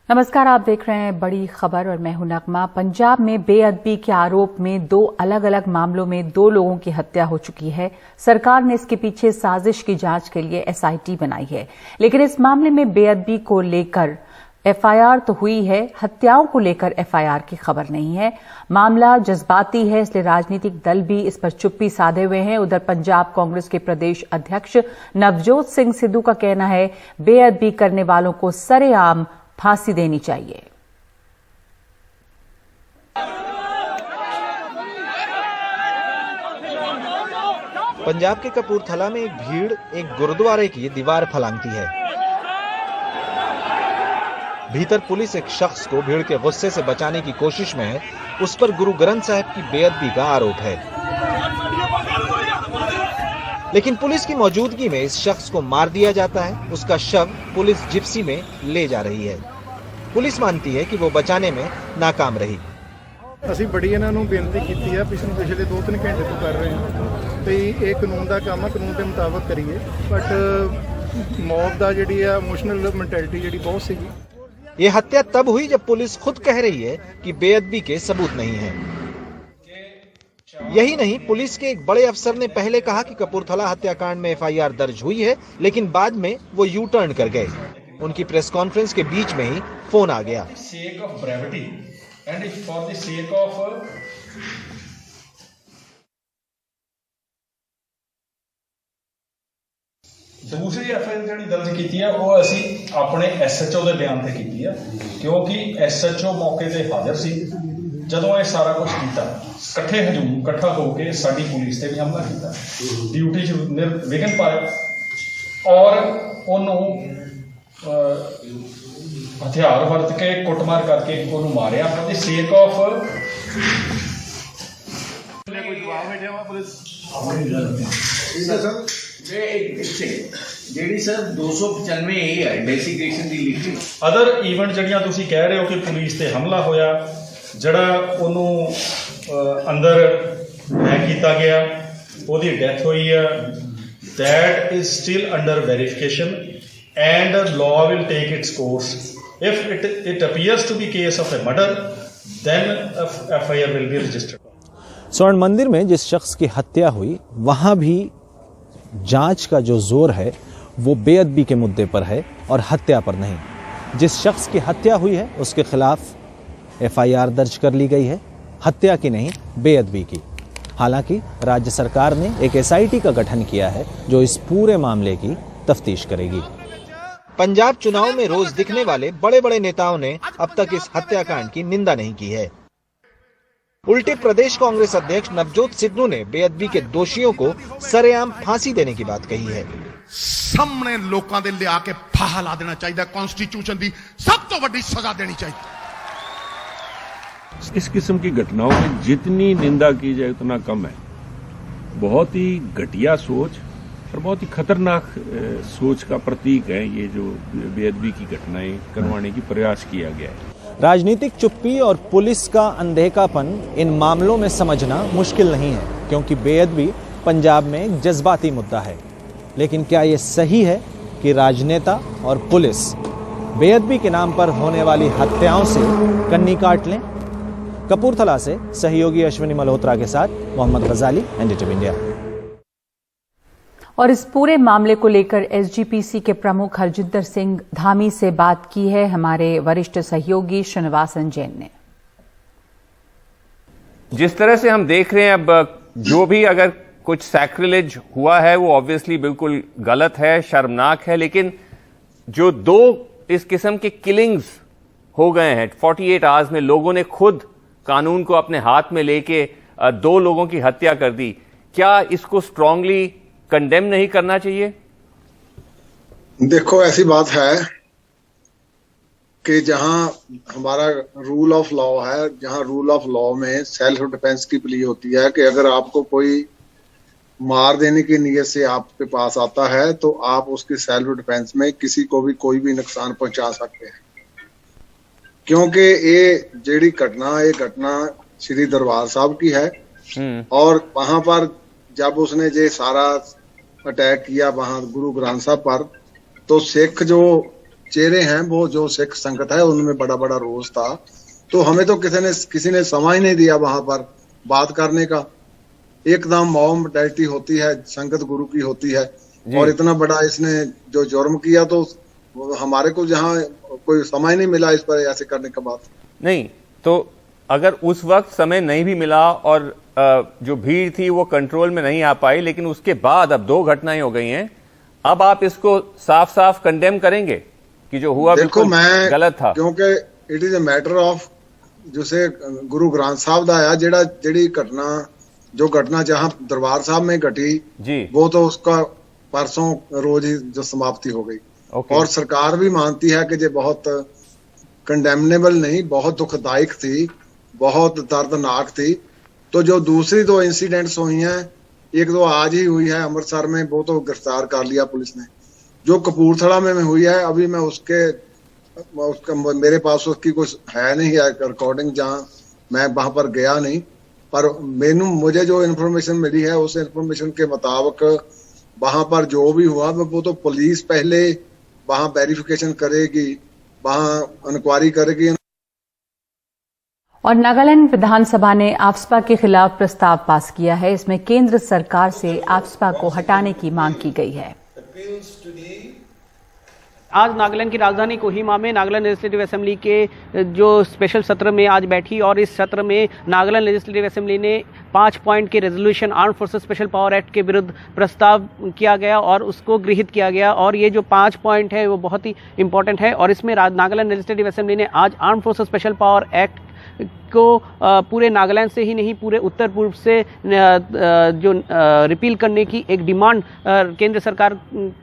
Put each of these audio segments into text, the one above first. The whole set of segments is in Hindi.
नमस्कार, आप देख रहे हैं बड़ी खबर और मैं हूं नगमा। पंजाब में बेअदबी के आरोप में 2 अलग अलग मामलों में 2 लोगों की हत्या हो चुकी है। सरकार ने इसके पीछे साजिश की जांच के लिए एसआईटी बनाई है, लेकिन इस मामले में बेअदबी को लेकर एफआईआर तो हुई है, हत्याओं को लेकर एफआईआर की खबर नहीं है। मामला जज्बाती है, इसलिए राजनीतिक दल भी इस पर चुप्पी साधे हुए हैं। उधर पंजाब कांग्रेस के प्रदेश अध्यक्ष नवजोत सिंह सिद्धू का कहना है, बेअदबी करने वालों को सरेआम फांसी देनी चाहिए। पंजाब के कपूरथला में एक भीड़ एक गुरुद्वारे की दीवार फलांगती है। भीतर पुलिस एक शख्स को भीड़ के गुस्से से बचाने की कोशिश में है। उस पर गुरु ग्रंथ साहिब की बेअदबी का आरोप है, लेकिन पुलिस की मौजूदगी में इस शख्स को मार दिया जाता है। उसका शव पुलिस जिप्सी में ले जा रही है। पुलिस मानती है कि वो बचाने में नाकाम रही। ਅਸੀਂ ਬੜੀ ਇਹਨਾਂ ਨੂੰ ਬੇਨਤੀ ਕੀਤੀ ਹੈ, ਪਿਛਲੇ 2-3 ਘੰਟੇ ਤੋਂ ਕਰ ਰਹੇ ਹਾਂ ਤੇ ਇਹ ਕਾਨੂੰਨ ਦਾ ਕੰਮ ਹੈ, ਕਾਨੂੰਨ ਦੇ ਮੁਤਾਬਕ ਕਰੀਏ। ਬਟ ਮੌਤ ਦਾ ਜਿਹੜੀ ਆ ਇਮੋਸ਼ਨਲ ਮੈਂਟੈਲਿਟੀ ਜਿਹੜੀ ਬਹੁਤ ਸੀਗੀ। ये हत्या तब हुई जब पुलिस खुद कह रही है कि बेअदबी के सबूत नहीं है। यही नहीं, पुलिस के एक बड़े अफसर ने पहले कहा कि कपूरथला हत्याकांड में एफआईआर दर्ज हुई है, लेकिन बाद में वो यू टर्न कर गए। उनकी प्रेस कॉन्फ्रेंस के बीच में ही फोन आ गया। दूसरी एफआईआर ਜਿਹੜੀ ਦਰਜ ਕੀਤੀ ਹੈ ਉਹ ਅਸੀਂ ਆਪਣੇ ਐਸਐਚਓ ਦੇ ਬਿਆਨ ਤੇ ਕੀਤੀ ਹੈ, ਕਿਉਂਕਿ ਐਸਐਚਓ ਮੌਕੇ ਤੇ ਹਾਜ਼ਰ ਸੀ ਜਦੋਂ ਇਹ ਸਾਰਾ ਕੁਝ ਕੀਤਾ। ਇਕੱਠੇ ਹਜੂਮ ਇਕੱਠਾ ਹੋ ਕੇ ਸਾਡੀ ਪੁਲਿਸ ਤੇ ਵੀ ਹਮਲਾ ਕੀਤਾ, ਡਿਊਟੀ 'ਚ ਵਿਘਨ ਪਾਇਆ ਔਰ ਉਹਨੂੰ ਹਥਿਆਰ ਵਰਤ ਕੇ ਕੁੱਟਮਾਰ ਕਰਕੇ ਉਹਨੂੰ ਮਾਰਿਆ। ਉਹਦੇ ਸੇਕ ਆਫ ਕੋਈ ਜਵਾਬ ਹੈ ਜਿਹਾ ਪੁਲਿਸ ਜਿਹੜੀ ਸਰ 295 ਇਹ ਹੈ ਡੈਸੀਗ੍ਰੇਸ਼ਨ ਦੀ ਲਿਖੀ। ਅਦਰ ਇਵੈਂਟ ਜਿਹੜੀਆਂ ਤੁਸੀਂ ਕਹਿ ਰਹੇ ਹੋ ਕਿ ਪੁਲਿਸ ਤੇ ਹਮਲਾ ਹੋਇਆ, ਜਿਹੜਾ ਉਹਨੂੰ ਅੰਦਰ ਲੈ ਕੀਤਾ ਗਿਆ, ਉਹਦੀ ਡੈਥ ਹੋਈ ਹੈ, that is still under verification and law will take its course. If it appears to be case of a murder, then FIR will be registered. स्वर्ण मंदिर में जिस शख्स की हत्या हुई, वहां भी जांच का जो जोर है वो बेअदबी के मुद्दे पर है और हत्या पर नहीं। जिस शख्स की हत्या हुई है उसके खिलाफ एफआईआर दर्ज कर ली गई है, हत्या की नहीं, बेअदबी की। हालांकि राज्य सरकार ने एक एसआईटी का गठन किया है जो इस पूरे मामले की तफ्तीश करेगी। पंजाब चुनाव में रोज दिखने वाले बड़े बड़े नेताओं ने अब तक इस हत्याकांड की निंदा नहीं की है। उल्टे प्रदेश कांग्रेस अध्यक्ष नवजोत सिद्धू ने बेअदबी के दोषियों को सरेआम फांसी देने की बात कही है। सामने लोगों दे लिया के फाहा ला देना चाहिए, कॉन्स्टिट्यूशन की सब तो बड़ी सजा देनी चाहिए। इस किस्म की घटनाओं में जितनी निंदा की जाए उतना कम है। बहुत ही घटिया सोच और बहुत ही खतरनाक सोच का प्रतीक है ये जो बेअदबी की घटनाएं करवाने की प्रयास किया गया है। राजनीतिक चुप्पी और पुलिस का अनदेखापन इन मामलों में समझना मुश्किल नहीं है, क्योंकि बेअदबी पंजाब में एक जज्बाती मुद्दा है। लेकिन क्या ये सही है कि राजनेता और पुलिस बेअदबी के नाम पर होने वाली हत्याओं से कन्नी काट लें? कपूरथला से सहयोगी अश्विनी मल्होत्रा के साथ मोहम्मद गजाली, एनडीटीवी इंडिया। और इस पूरे मामले को लेकर एसजीपीसी के प्रमुख हरजिंदर सिंह धामी से बात की है हमारे वरिष्ठ सहयोगी श्रीनिवासन जैन ने। जिस तरह से हम देख रहे हैं, अब जो भी अगर कुछ सैक्रिलेज हुआ है वो ऑब्वियसली बिल्कुल गलत है, शर्मनाक है, लेकिन जो 2 इस किस्म के किलिंग्स हो गए हैं 48 आवर्स में, लोगों ने खुद कानून को अपने हाथ में लेके 2 लोगों की हत्या कर दी, क्या इसको स्ट्रांगली कंडेम नहीं करना चाहिए? देखो, ऐसी बात है कि जहां हमारा रूल ऑफ लॉ है, जहां रूल ऑफ लॉ में सेल्फ डिफेंस की प्ली होती है कि अगर आपको कोई मार देने की नीयत से आपके पास आता है तो आप उसकी सेल्फ डिफेंस में किसी को भी कोई भी नुकसान पहुंचा सकते हैं। क्योंकि ये घटना श्री दरबार साहब की है और वहां पर जब उसने ये सारा अटैक किया वहां गुरु ग्रंथ साहब पर, तो सिख जो चेहरे हैं, वो जो सिख संगत है उनमें बड़ा बड़ा रोष था। तो हमें तो किसी ने समय नहीं दिया वहां पर बात करने का। एकदम मॉब मेंटालिटी होती है, संगत गुरु की होती है, और इतना बड़ा इसने जो जुर्म किया, तो हमारे को जहाँ कोई समय नहीं मिला इस पर ऐसे करने का बात नहीं। तो अगर उस वक्त समय नहीं भी मिला और जो भीड़ थी वो कंट्रोल में नहीं आ पाई, लेकिन उसके बाद अब 2 घटनाएं हो गई हैं, अब आप इसको साफ साफ कंडेम करेंगे कि जो हुआ बिल्कुल गलत था? क्योंकि it is a matter of जिसे गुरु ग्रंथ साहब दा आया जेड़ी घटना जहां दरबार साहब में घटी जी, वो तो उसका परसों रोज ही जो समाप्ति हो गई। और सरकार भी मानती है कि ये बहुत कंडेमनेबल नहीं, बहुत दुखदायक थी, बहुत दर्दनाक थी। तो जो दूसरी 2 इंसिडेंट्स हुई हैं, एक तो आज ही हुई है अमृतसर में, वो तो गिरफ्तार कर लिया पुलिस ने। जो कपूरथला में हुई है, अभी मैं उसका मेरे पास उसकी कुछ है नहीं है रिकॉर्डिंग, जहां मैं वहां पर गया नहीं, पर मुझे जो इन्फॉर्मेशन मिली है उस इन्फॉर्मेशन के मुताबिक वहां पर जो भी हुआ वो तो पुलिस पहले वहां वेरिफिकेशन करेगी, वहां इंक्वायरी करेगी। और नागालैंड विधानसभा ने आफ्सपा के खिलाफ प्रस्ताव पास किया है। इसमें केंद्र सरकार से आफ्सपा को हटाने की मांग की गई है। आज नागालैंड की राजधानी कोहिमा में नागालैंड लेजिस्लेटिव असेंबली के जो स्पेशल सत्र में आज बैठी, और इस सत्र में नागालैंड लेजिस्लेटिव असेंबली ने 5 पॉइंट के resolution arm forces special power act के विरुद्ध प्रस्ताव किया गया और उसको गृहीत किया गया। और ये जो 5 पॉइंट है वो बहुत ही इंपॉर्टेंट है। और इसमें नागालैंड लेजिस्लेटिव असेंबली ने आज arm forces special power act को पूरे नागालैंड से ही नहीं, पूरे उत्तर पूर्व से जो रिपील करने की एक डिमांड केंद्र सरकार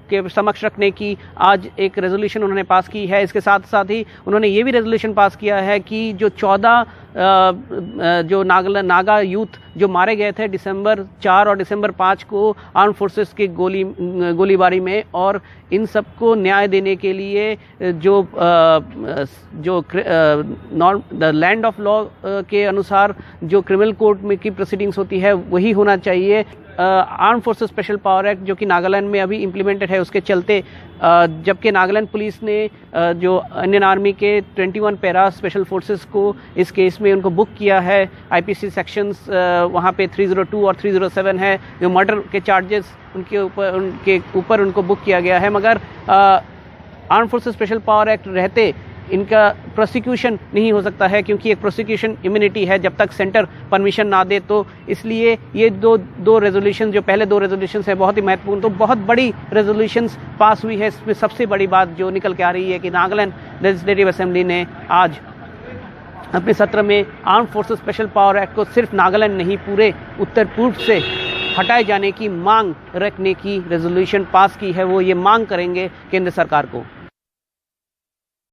के समक्ष रखने की आज एक रेजोल्यूशन उन्होंने पास की है। इसके साथ साथ ही उन्होंने ये भी रेजोल्यूशन पास किया है कि जो 14 जो नागा यूथ जो मारे गए थे December 4 और December 5 को आर्म फोर्सेस के गोलीबारी में, और इन सबको न्याय देने के लिए जो द लैंड ऑफ लॉ के अनुसार जो क्रिमिनल कोर्ट में की प्रोसीडिंग्स होती है वही होना चाहिए। Arm forces special power act जो कि नागालैंड में अभी इम्प्लीमेंटेड है, उसके चलते जबकि नागालैंड पुलिस ने जो इंडियन आर्मी के 21 पैरा स्पेशल फोर्सेस को इस केस में उनको बुक किया है। आईपीसी सेक्शंस वहाँ पे 302 और 307 है, जो मर्डर के चार्जेस उनके ऊपर उनको बुक किया गया है। मगर arm forces special power act रहते इनका प्रोसिक्यूशन नहीं हो सकता है, क्योंकि एक प्रोसिक्यूशन इम्यूनिटी है जब तक सेंटर परमिशन ना दे। तो इसलिए ये दो रेजोल्यूशन, जो पहले 2 रेजोल्यूशंस है, बहुत ही महत्वपूर्ण, तो बहुत बड़ी रेजोल्यूशंस पास हुई है। इसमें सबसे बड़ी बात जो निकल के आ रही है कि नागालैंड लेजिस्लेटिव असेंबली ने आज अपने सत्र में arm forces special power act को सिर्फ नागालैंड नहीं, पूरे उत्तर पूर्व से हटाए जाने की मांग रखने की रेजोल्यूशन पास की है। वो ये मांग करेंगे केंद्र सरकार को।